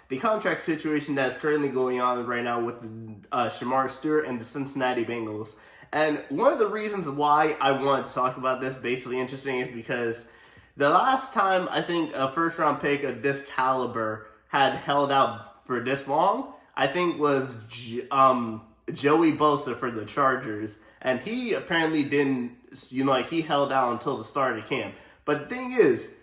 the contract situation that's currently going on right now with Shemar Stewart and the Cincinnati Bengals. And one of the reasons why I want to talk about this, basically interesting, is because the last time I think a first-round pick of this caliber had held out for this long, I think was Joey Bosa for the Chargers. And he apparently didn't, he held out until the start of camp. But the thing is,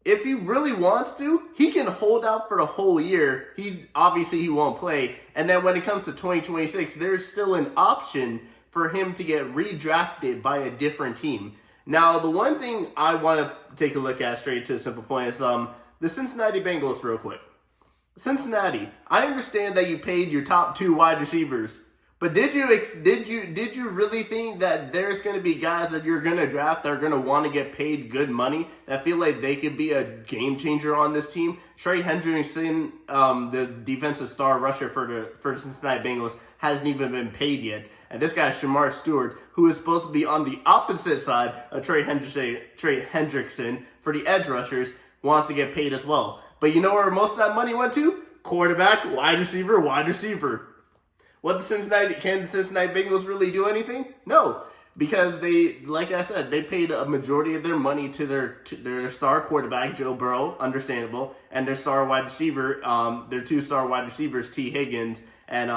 if he really wants to, he can hold out for the whole year. He won't play. And then when it comes to 2026, there's still an option for him to get redrafted by a different team. Now, the one thing I want to take a look at straight to the simple point is the Cincinnati Bengals real quick. Cincinnati, I understand that you paid your top 2 wide receivers, but did you really think that there's going to be guys that you're going to draft that are going to want to get paid good money, that feel like they could be a game changer on this team? Trey Hendrickson, the defensive star rusher for the Cincinnati Bengals, hasn't even been paid yet. And this guy, Shemar Stewart, who is supposed to be on the opposite side of Trey Hendrickson for the edge rushers, wants to get paid as well. But you know where most of that money went to? Quarterback, wide receiver. Can the Cincinnati Bengals really do anything? No, because they, like I said, they paid a majority of their money to their star quarterback, Joe Burrow, understandable, and their star wide receiver, their 2 star wide receivers, T. Higgins and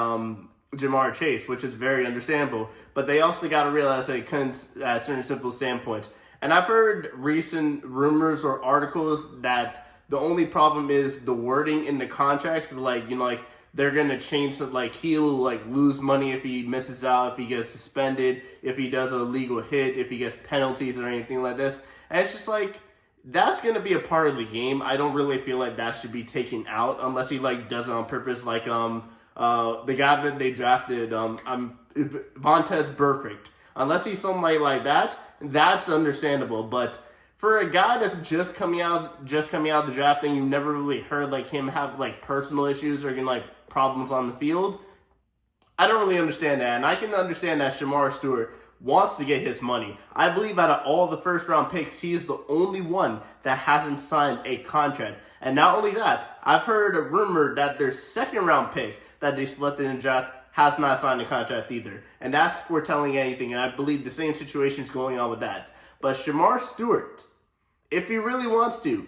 Jamar Chase, which is very understandable. But they also got to realize that it comes at certain simple standpoints. And I've heard recent rumors or articles that the only problem is the wording in the contracts. They're going to change it, he'll lose money if he misses out, if he gets suspended, if he does a legal hit, if he gets penalties or anything like this. And it's just that's going to be a part of the game. I don't really feel like that should be taken out unless he does it on purpose. The guy that they drafted, Vontaze Burfict. Unless he's somebody like that, that's understandable. But for a guy that's just coming out of the draft and you never really heard him have personal issues or problems on the field, I don't really understand that. And I can understand that Shemar Stewart wants to get his money. I believe out of all the first round picks, he is the only one that hasn't signed a contract. And not only that, I've heard a rumor that their second round pick that they selected in the draft has not signed a contract either. And that's foretelling anything. And I believe the same situation is going on with that. But Shemar Stewart, if he really wants to,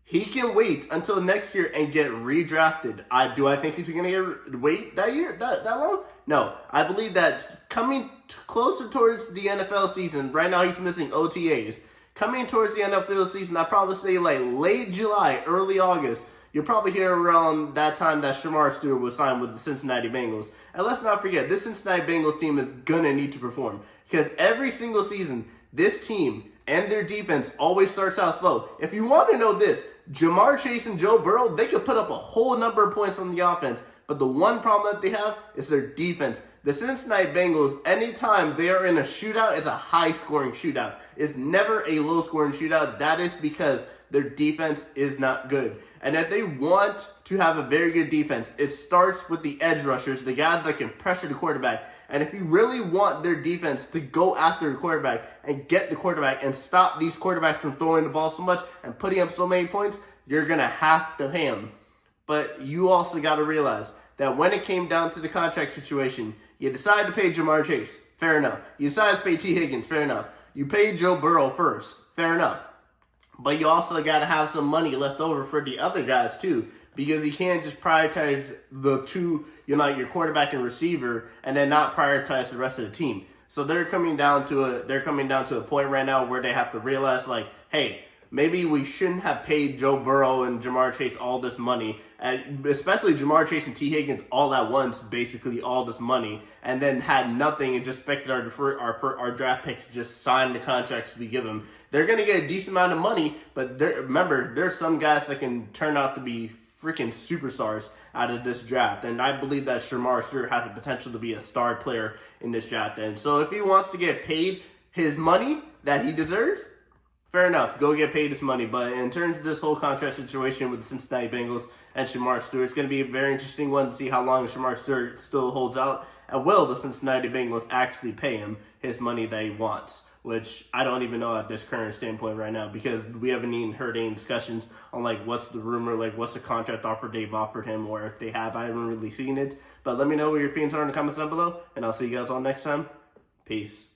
he can wait until next year and get redrafted. Do I think he's going to wait that year, that long? No. I believe that coming closer towards the NFL season, right now he's missing OTAs. Coming towards the NFL season, I'd probably say late July, early August, you'll probably hear around that time that Shemar Stewart was signed with the Cincinnati Bengals. And let's not forget, this Cincinnati Bengals team is going to need to perform. Because every single season, this team and their defense always starts out slow. If you want to know this, Jamar Chase and Joe Burrow, they could put up a whole number of points on the offense. But the one problem that they have is their defense. The Cincinnati Bengals, anytime they are in a shootout, it's a high-scoring shootout. It's never a low-scoring shootout. That is because their defense is not good. And if they want to have a very good defense, it starts with the edge rushers, the guys that can pressure the quarterback. And if you really want their defense to go after the quarterback and get the quarterback and stop these quarterbacks from throwing the ball so much and putting up so many points, you're going to have to pay them. But you also got to realize that when it came down to the contract situation, you decided to pay Jamar Chase. Fair enough. You decided to pay T. Higgins. Fair enough. You paid Joe Burrow first. Fair enough. But you also got to have some money left over for the other guys too. Because you can't just prioritize the two, your quarterback and receiver, and then not prioritize the rest of the team. So they're coming down to a point right now where they have to realize, hey, maybe we shouldn't have paid Joe Burrow and Jamar Chase all this money, especially Jamar Chase and T. Higgins all at once, basically all this money, and then had nothing and just expected our draft picks to just sign the contracts we give them. They're going to get a decent amount of money, but remember, there's some guys that can turn out to be freaking superstars out of this draft. And I believe that Shemar Stewart has the potential to be a star player in this draft. And so if he wants to get paid his money that he deserves, fair enough, go get paid his money. But in terms of this whole contract situation with the Cincinnati Bengals and Shemar Stewart, it's going to be a very interesting one to see how long Shemar Stewart still holds out. And will the Cincinnati Bengals actually pay him his money that he wants? which I don't even know at this current standpoint right now, because we haven't even heard any discussions on like what's the rumor, like what's the contract offer they've offered him, or if they have. I haven't really seen it. But let me know what your opinions are in the comments down below, and I'll see you guys all next time. Peace.